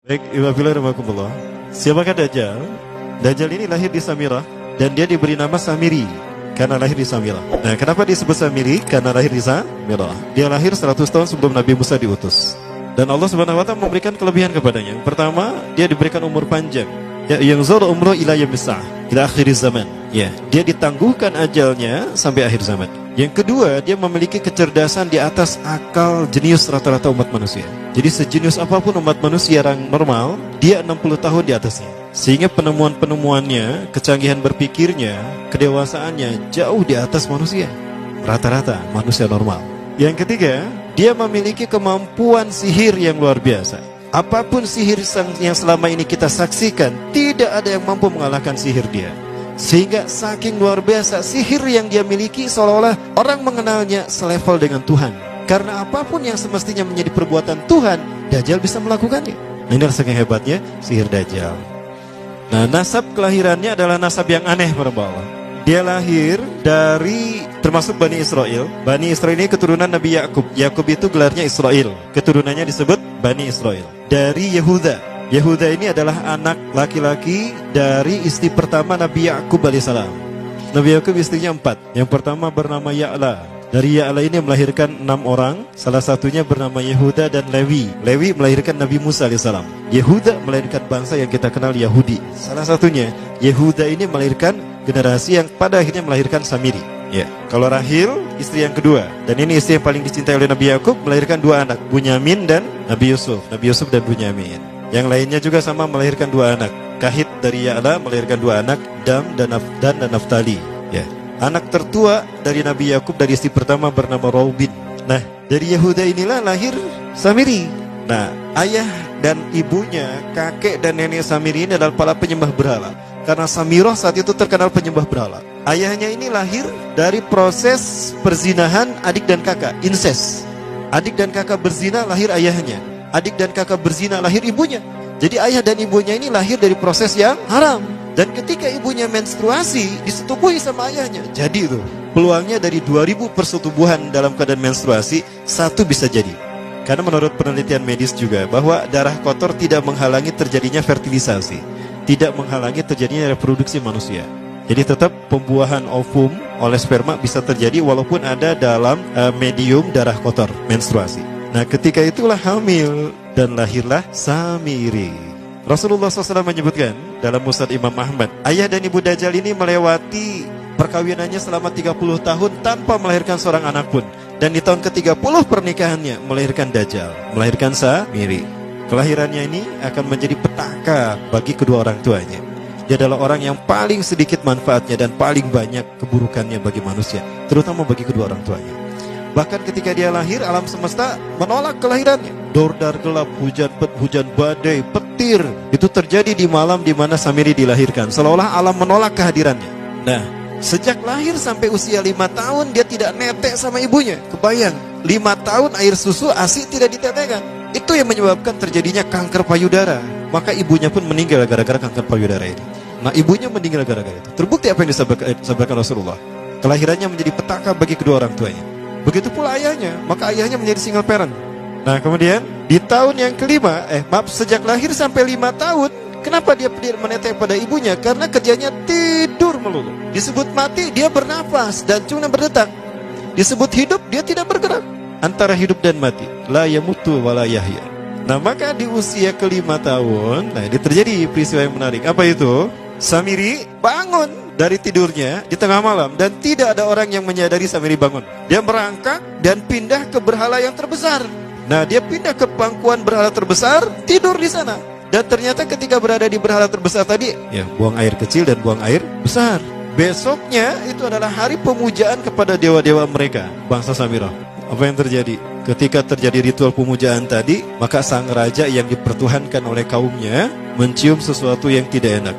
Baik, Iwabillah. Siapakah Dajjal? Dajjal ini lahir di Samirah dan dia diberi nama Samiri karena lahir di Samirah. Nah, kenapa disebut Samiri? Karena lahir di Samirah. Dia lahir 100 tahun sebelum Nabi Musa diutus. Dan Allah Subhanahu wa taala memberikan kelebihan kepadanya. Pertama, dia diberikan umur panjang. Ya, yang zul umru ila yamsah, ila akhir zaman. Ya, dia ditangguhkan ajalnya sampai akhir zaman. Yang kedua, dia memiliki kecerdasan di atas akal jenius rata-rata umat manusia. Jadi sejenius apapun umat manusia yang normal, dia 60 tahun di atasnya. Sehingga penemuan-penemuannya, kecanggihan berpikirnya, kedewasaannya jauh di atas manusia. Rata-rata manusia normal. Yang ketiga, dia memiliki kemampuan sihir yang luar biasa. Apapun sihir yang selama ini kita saksikan, tidak ada yang mampu mengalahkan sihir dia. Sehingga saking luar biasa sihir yang dia miliki, seolah-olah orang mengenalnya selevel dengan Tuhan. Karena apapun yang semestinya menjadi perbuatan Tuhan, Dajjal bisa melakukannya. Nah, inilah saking hebatnya sihir Dajjal. Nah, nasab kelahirannya adalah nasab yang aneh para Allah. Dia lahir dari termasuk Bani Israel. Bani Israel ini keturunan Nabi Yakub. Yakub itu gelarnya Israel. Keturunannya disebut Bani Israel. Dari Yehuda. Yehuda ini adalah anak laki-laki dari istri pertama Nabi Yakub alaihissalam. Nabi Yakub istrinya 4. Yang pertama bernama Ya'la. Dari Ya'la ini melahirkan 6 orang. Salah satunya bernama Yehuda dan Lewi. Lewi melahirkan Nabi Musa alaihissalam. Yehuda melahirkan bangsa yang kita kenal Yahudi. Salah satunya Yehuda ini melahirkan generasi yang pada akhirnya melahirkan Samiri. Ya, kalau Rahil istri yang kedua, dan ini istri yang paling dicintai oleh Nabi Yakub, melahirkan 2 anak, Bunyamin dan Nabi Yusuf. Nabi Yusuf dan Bunyamin. Yang lainnya juga sama melahirkan 2 anak. Kahit dari Ya'la melahirkan 2 anak, Dam dan Naftali. Ya. Anak tertua dari Nabi Yakub dari istri pertama bernama Raubin. Nah, dari Yehuda inilah lahir Samiri. Nah, ayah dan ibunya, kakek dan nenek Samiri ini adalah para penyembah berhala. Karena Samirah saat itu terkenal penyembah berhala. Ayahnya ini lahir dari proses perzinahan adik dan kakak, incest. Adik dan kakak berzina, lahir ayahnya. Adik dan kakak berzina, lahir ibunya. Jadi ayah dan ibunya ini lahir dari proses yang haram. Dan ketika ibunya menstruasi, disetubuhi sama ayahnya. Jadi itu, peluangnya dari 2000 persetubuhan dalam keadaan menstruasi, 1 bisa jadi. Karena menurut penelitian medis juga, bahwa darah kotor tidak menghalangi terjadinya fertilisasi. Tidak menghalangi terjadinya reproduksi manusia. Jadi tetap pembuahan ovum oleh sperma bisa terjadi walaupun ada dalam medium darah kotor, menstruasi. Nah, ketika itulah hamil dan lahirlah Samiri. Rasulullah SAW menyebutkan dalam Musnad Imam Ahmad, ayah dan ibu Dajjal ini melewati perkawinannya selama 30 tahun tanpa melahirkan seorang anak pun. Dan di tahun ke-30 pernikahannya melahirkan Dajjal, melahirkan Samiri. Kelahirannya ini akan menjadi petaka bagi kedua orang tuanya. Dia adalah orang yang paling sedikit manfaatnya dan paling banyak keburukannya bagi manusia, terutama bagi kedua orang tuanya. Bahkan ketika dia lahir, alam semesta menolak kelahirannya. Dordar gelap, hujan badai, petir. Itu terjadi di malam di mana Samiri dilahirkan. Seolah-olah alam menolak kehadirannya. Nah, sejak lahir sampai usia 5 tahun, dia tidak netek sama ibunya. Kebayang, 5 tahun air susu ASI tidak ditetekkan. Itu yang menyebabkan terjadinya kanker payudara. Maka ibunya pun meninggal gara-gara kanker payudara ini. Nah, ibunya meninggal gara-gara itu. Terbukti apa yang disampaikan Rasulullah. Kelahirannya menjadi petaka bagi kedua orang tuanya. Begitu pula ayahnya, maka ayahnya menjadi single parent. Nah, kemudian di tahun yang kelima, sejak lahir sampai 5 tahun, kenapa dia menetek pada ibunya? Karena kerjanya tidur melulu. Disebut mati, dia bernafas dan cuma berdetak. Disebut hidup, dia tidak bergerak. Antara hidup dan mati, la yamutu wa la yahya. Nah, maka di usia ke-5 tahun, nah ini terjadi peristiwa yang menarik. Apa itu? Samiri bangun dari tidurnya di tengah malam dan tidak ada orang yang menyadari Samiri bangun. Dia merangkak dan pindah ke berhala yang terbesar. Nah, dia pindah ke pangkuan berhala terbesar, tidur di sana. Dan ternyata ketika berada di berhala terbesar tadi, ya, buang air kecil dan buang air besar. Besoknya itu adalah hari pemujaan kepada dewa-dewa mereka, bangsa Samirah. Apa yang terjadi? Ketika terjadi ritual pemujaan tadi, maka sang raja yang dipertuhankan oleh kaumnya mencium sesuatu yang tidak enak.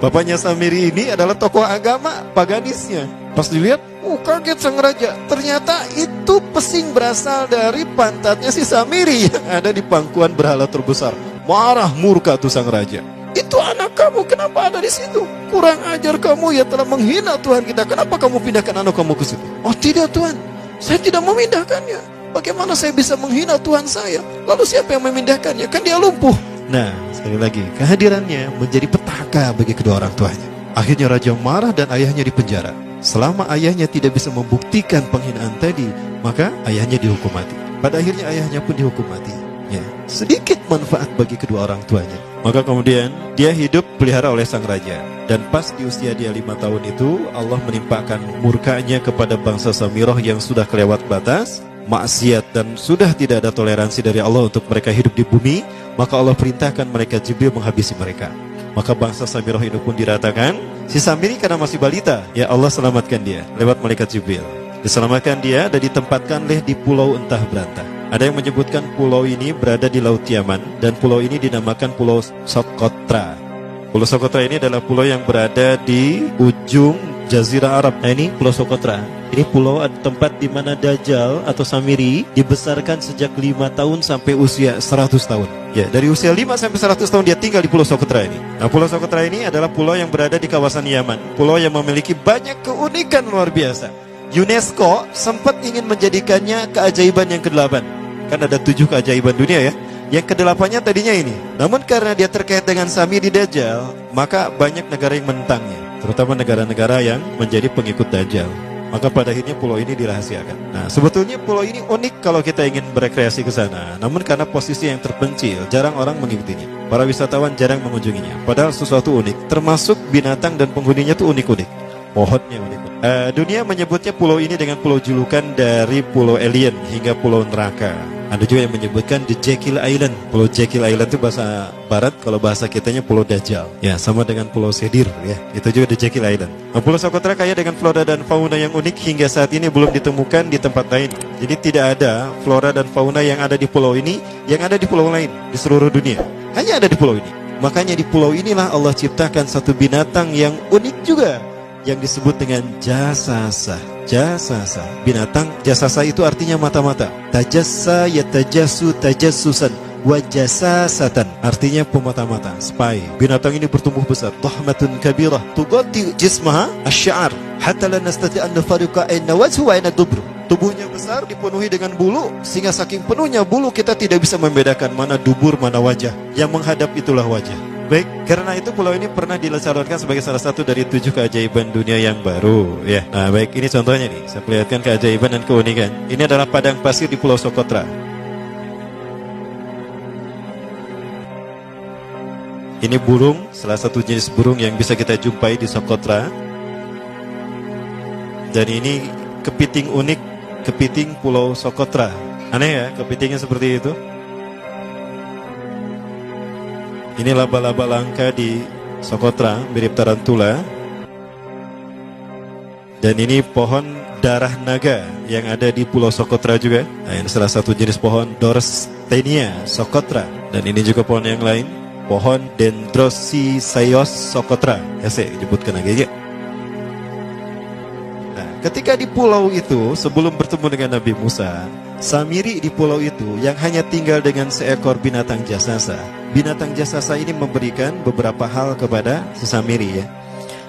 Bapaknya Samiri ini adalah tokoh agama paganisnya. Pas dilihat, kaget sang raja. Ternyata itu pesing berasal dari pantatnya si Samiri yang ada di pangkuan berhala terbesar. Marah murka tuh sang raja. Itu anak kamu, kenapa ada di situ? Kurang ajar kamu, ya telah menghina Tuhan kita. Kenapa kamu pindahkan anak kamu ke situ? Oh tidak Tuhan, saya tidak memindahkannya. Bagaimana saya bisa menghina Tuhan saya? Lalu siapa yang memindahkannya? Kan dia lumpuh. Nah, sekali lagi, kehadirannya menjadi petaka bagi kedua orang tuanya. Akhirnya raja marah dan ayahnya dipenjara. Selama ayahnya tidak bisa membuktikan penghinaan tadi, maka ayahnya dihukum mati. Pada akhirnya ayahnya pun dihukum mati. Ya, sedikit manfaat bagi kedua orang tuanya. Maka kemudian dia hidup pelihara oleh sang raja. Dan pas di usia dia 5 tahun itu, Allah menimpakan murkanya kepada bangsa Samirah yang sudah kelewat batas, maksiat, dan sudah tidak ada toleransi dari Allah untuk mereka hidup di bumi. Maka Allah perintahkan mereka Jibril menghabisi mereka. Maka bangsa Samirah itu pun diratakan. Si Samiri karena masih balita, ya Allah selamatkan dia lewat malaikat Jibril. Diselamatkan dia dan ditempatkan di pulau entah berantah. Ada yang menyebutkan pulau ini berada di Laut Yaman, dan pulau ini dinamakan Pulau Socotra. Pulau Socotra ini adalah pulau yang berada di ujung Jazirah Arab. Nah, ini Pulau Socotra. Ini pulau tempat di mana Dajjal atau Samiri dibesarkan sejak 5 tahun sampai usia 100 tahun. Ya, dari usia 5 sampai 100 tahun dia tinggal di Pulau Socotra ini. Nah, Pulau Socotra ini adalah pulau yang berada di kawasan Yaman. Pulau yang memiliki banyak keunikan luar biasa. UNESCO sempat ingin menjadikannya keajaiban yang ke-8. Kan ada 7 keajaiban dunia ya. Yang ke-8-nya tadinya ini. Namun karena dia terkait dengan Samiri Dajjal, maka banyak negara yang menentangnya, terutama negara-negara yang menjadi pengikut Dajjal. Maka pada akhirnya pulau ini dirahasiakan. Nah, sebetulnya pulau ini unik kalau kita ingin berekreasi ke sana. Namun karena posisi yang terpencil, jarang orang mengikutinya. Para wisatawan jarang mengunjunginya. Padahal sesuatu unik, termasuk binatang dan penghuninya tuh unik-unik. Pohonnya unik. Dunia menyebutnya pulau ini dengan pulau julukan dari pulau alien hingga pulau neraka. Ada juga yang menyebutkan The Jekyll Island. Pulau Jekyll Island itu bahasa barat, kalau bahasa kitanya Pulau Dajjal. Ya, sama dengan Pulau Sedir ya. Itu juga The Jekyll Island. Nah, Pulau Socotra kaya dengan flora dan fauna yang unik hingga saat ini belum ditemukan di tempat lain. Jadi tidak ada flora dan fauna yang ada di pulau ini yang ada di pulau lain di seluruh dunia. Hanya ada di pulau ini. Makanya di pulau inilah Allah ciptakan satu binatang yang unik juga, yang disebut dengan jasasa. Jasasa, binatang jasasa itu artinya mata-mata. Tajassa yatajassu tajassusan wa jasasatan, artinya pemata-mata, spy. Binatang ini bertumbuh besar, tahmatun kabirah tughatti jismaha asy-sya'r hatta la nastati' an nafariqa ayna wajhu wa ayna dubru. Tubuhnya besar, dipenuhi dengan bulu, sehingga saking penuhnya bulu kita tidak bisa membedakan mana dubur mana wajah. Yang menghadap itulah wajah. Baik, karena itu pulau ini pernah dilesarkan sebagai salah satu dari 7 keajaiban dunia yang baru ya. Nah baik, ini contohnya nih, saya perlihatkan keajaiban dan keunikan. Ini adalah padang pasir di Pulau Socotra. Ini burung, salah satu jenis burung yang bisa kita jumpai di Socotra. Dan ini kepiting unik, kepiting Pulau Socotra. Aneh ya, kepitingnya seperti itu. Ini laba-laba langka di Socotra, mirip tarantula. Dan ini pohon darah naga yang ada di Pulau Socotra juga. Nah, ini salah satu jenis pohon Dorstenia Socotra. Dan ini juga pohon yang lain, pohon Dendrosisaios Socotra. Ya, saya sebutkan lagi ya. Nah, ketika di pulau itu, sebelum bertemu dengan Nabi Musa, Samiri di pulau itu yang hanya tinggal dengan seekor binatang jasasa. Binatang jasasa ini memberikan beberapa hal kepada si Samiri ya.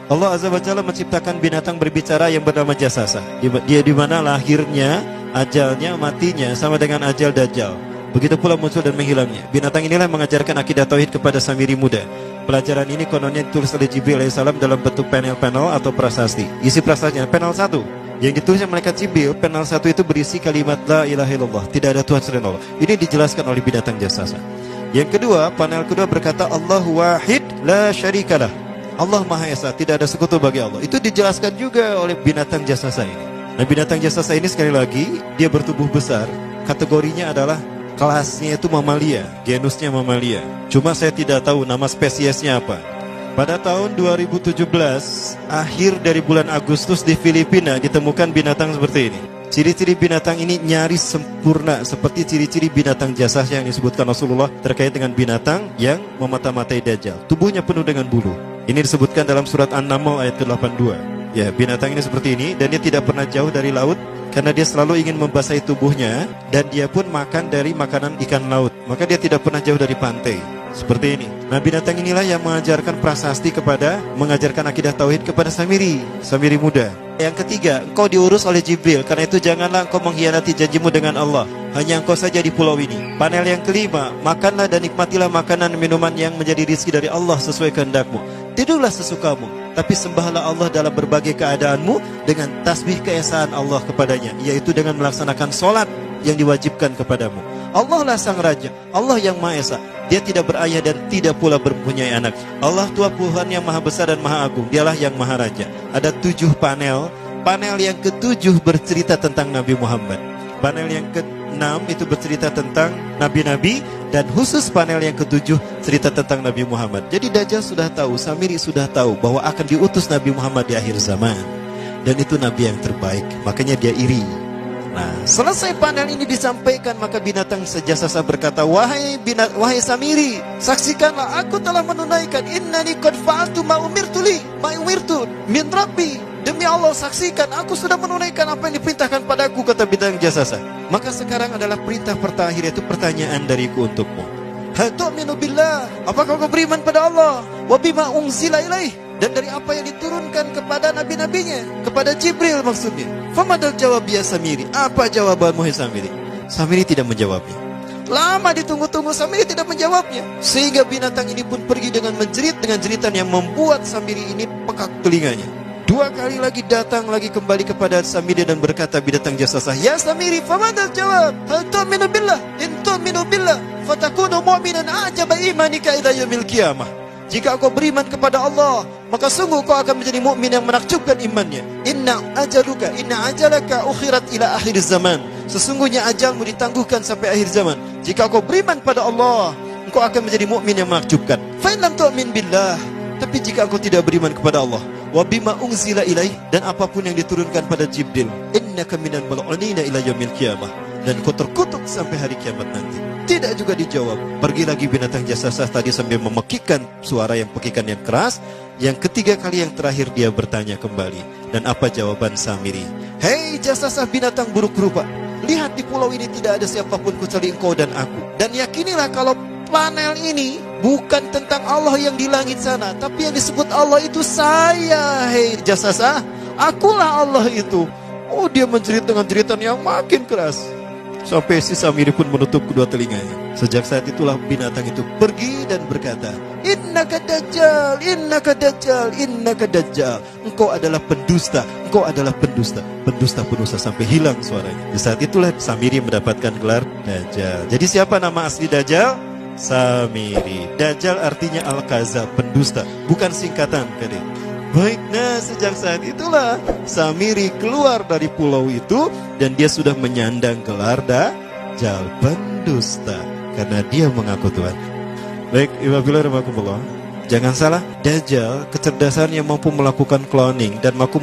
Allah Azza wa Jalla menciptakan binatang berbicara yang bernama jasasa. Dia di mana lahirnya, ajalnya, matinya sama dengan ajal Dajjal. Begitu pula muncul dan menghilangnya. Binatang inilah mengajarkan akidah tauhid kepada Samiri muda. Pelajaran ini kononnya ditulis oleh Jibril alaihissalam dalam bentuk panel-panel atau prasasti. Isi prasastinya panel 1 yang ditulisnya malaikat Jibril, panel 1 itu berisi kalimat la ilaha illallah, tidak ada Tuhan selain Allah. Ini dijelaskan oleh binatang jasasa. Yang kedua, panel kedua berkata Allahu wahid la syarikalah. Allah Maha Esa, tidak ada sekutu bagi Allah. Itu dijelaskan juga oleh binatang jasasa ini. Nah, binatang jasasa ini sekali lagi dia bertubuh besar. Kategorinya adalah kelasnya itu mamalia, genusnya mamalia. Cuma saya tidak tahu nama spesiesnya apa. Pada tahun 2017, akhir dari bulan Agustus di Filipina ditemukan binatang seperti ini. Ciri-ciri binatang ini nyaris sempurna seperti ciri-ciri binatang jasasa yang disebutkan Rasulullah terkait dengan binatang yang memata-matai Dajjal. Tubuhnya penuh dengan bulu. Ini disebutkan dalam surat An-Naml ayat ke-82. Ya, binatang ini seperti ini dan dia tidak pernah jauh dari laut karena dia selalu ingin membasahi tubuhnya dan dia pun makan dari makanan ikan laut. Maka dia tidak pernah jauh dari pantai. Seperti ini. Nah, binatang inilah yang mengajarkan prasasti mengajarkan akidah tauhid kepada Samiri muda. Yang ketiga, engkau diurus oleh Jibril. Karena itu janganlah engkau mengkhianati janjimu dengan Allah. hanya engkau saja di pulau ini. Panel yang kelima, makanlah dan nikmatilah makanan minuman yang menjadi rezeki dari Allah sesuai kehendakmu. Tidurlah sesukamu, tapi sembahlah Allah dalam berbagai keadaanmu dengan tasbih keesaan Allah kepadanya, yaitu dengan melaksanakan solat yang diwajibkan kepadamu. Allah lah sang raja, Allah yang Maha Esa. Dia tidak berayah dan tidak pula mempunyai anak. Allah Tuhan Tuhan yang maha besar dan maha agung. Dialah yang maha raja. Ada 7 panel. Panel yang ke-7 bercerita tentang Nabi Muhammad. Panel yang ke-6 itu bercerita tentang nabi-nabi, dan khusus panel yang ke-7 cerita tentang Nabi Muhammad. Jadi Dajjal sudah tahu, Samiri sudah tahu bahwa akan diutus Nabi Muhammad di akhir zaman, dan itu nabi yang terbaik. Makanya dia iri. Nah, selesai panel ini disampaikan, maka binatang sejasasa berkata, wahai Samiri, saksikanlah aku telah menunaikan, innani qad fa'altu ma umirtu min rabbi. Demi Allah, saksikan, aku sudah menunaikan apa yang diperintahkan padaku, kata bintang jasasa. Maka sekarang adalah perintah terakhir, yaitu pertanyaan dariku untukmu. Hal tu'minu billah, apakah kau beriman pada Allah? Wa bima unzila ilaih, dan dari apa yang diturunkan kepada nabi-nabinya, kepada Jibril maksudnya. Famadal jawab ya Samiri, apa jawabanmu hai Samiri? Samiri tidak menjawabnya. Lama ditunggu-tunggu, Samiri tidak menjawabnya, sehingga binatang ini pun pergi dengan menjerit dengan jeritan yang membuat Samiri ini pekak telinganya. 2 kali lagi datang lagi kembali kepada Samiri dan berkata binatang jasasa, ya Samiri, famadal jawab? Hal tu'minu billah, in tu'minu billah fatakunu mu'minan ajaba imanika ila yaumil qiyamah. Jika kau beriman kepada Allah, maka sungguh kau akan menjadi mukmin yang menakjubkan imannya. Inna ajalaka ukhirat ila akhir zaman. Sesungguhnya ajalmu ditangguhkan sampai akhir zaman. Jika kau beriman pada Allah, engkau akan menjadi mukmin yang menakjubkan. Fa in lam tu'min billah, tapi jika engkau tidak beriman kepada Allah, wa bima unzila ilaih, dan apapun yang diturunkan pada Jibril, innaka minal mal'unina ila yaumil qiyamah, dan kau terkutuk sampai hari kiamat nanti. Tidak juga dijawab. Pergi lagi binatang jasasa tadi sambil memekikkan suara yang pekikan yang keras. Yang ketiga kali yang terakhir dia bertanya kembali. Dan apa jawaban Samiri? Hei jasasa binatang buruk rupa, lihat di pulau ini tidak ada siapapun kecuali engkau dan aku. Dan yakinilah kalau panel ini bukan tentang Allah yang di langit sana, tapi yang disebut Allah itu saya. Hei jasasa, akulah Allah itu. Oh, dia menjerit dengan jeritan yang makin keras, sampai si Samiri pun menutup kedua telinganya. Sejak saat itulah binatang itu pergi dan berkata, innaka dajjal, innaka dajjal, innaka dajjal. Engkau adalah pendusta, engkau adalah pendusta. Pendusta sampai hilang suaranya. Di saat itulah Samiri mendapatkan gelar Dajjal. Jadi siapa nama asli Dajjal? Samiri. Dajjal artinya Al-Kazab, pendusta, bukan singkatan kadek. Baik, nah sejak saat itulah Samiri keluar dari pulau itu, dan dia sudah menyandang gelar Dajjal, pendusta, karena dia mengaku Tuhan. Baik, Iwabillah rahmatullah. Jangan salah, Dajjal kecerdasannya mampu melakukan cloning dan mampu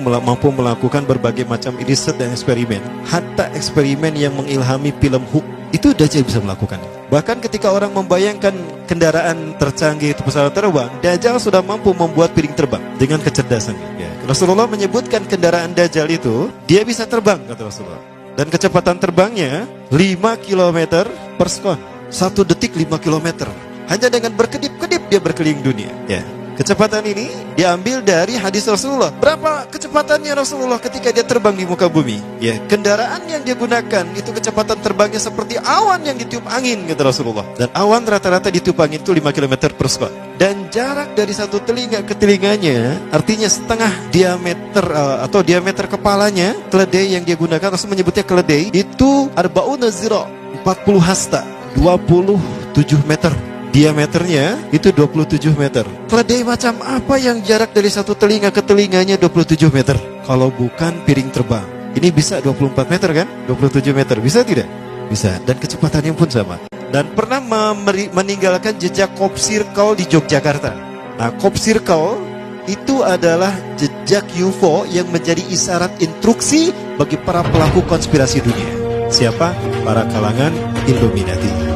melakukan berbagai macam riset dan eksperimen. Hatta eksperimen yang mengilhami film Hook, itu Dajjal bisa melakukannya. Bahkan ketika orang membayangkan kendaraan tercanggih itu pesawat terbang, Dajjal sudah mampu membuat piring terbang dengan kecerdasannya. Ya. Rasulullah menyebutkan kendaraan Dajjal itu, dia bisa terbang, kata Rasulullah. Dan kecepatan terbangnya 5 km per sekon. 1 detik 5 km. Hanya dengan berkedip-kedip dia berkeliling dunia. Ya. Kecepatan ini diambil dari hadis Rasulullah. Berapa kecepatannya Rasulullah ketika dia terbang di muka bumi? Ya, kendaraan yang dia gunakan itu kecepatan terbangnya seperti awan yang ditiup angin, kata Rasulullah. Dan awan rata-rata ditiup angin itu 5 km per sekon. Dan jarak dari satu telinga ke telinganya, artinya setengah diameter atau diameter kepalanya, keledai yang dia gunakan, Rasul menyebutnya keledai, itu arba'una zira, 40 hasta, 27 meter. Diameternya itu 27 meter. Keledai macam apa yang jarak dari satu telinga ke telinganya 27 meter? Kalau bukan piring terbang. Ini bisa 24 meter kan? 27 meter, bisa tidak? Bisa, dan kecepatannya pun sama. Dan pernah meninggalkan jejak Cop Circle di Yogyakarta. Nah, Cop Circle itu adalah jejak UFO yang menjadi isyarat instruksi bagi para pelaku konspirasi dunia. Siapa? Para kalangan Illuminati.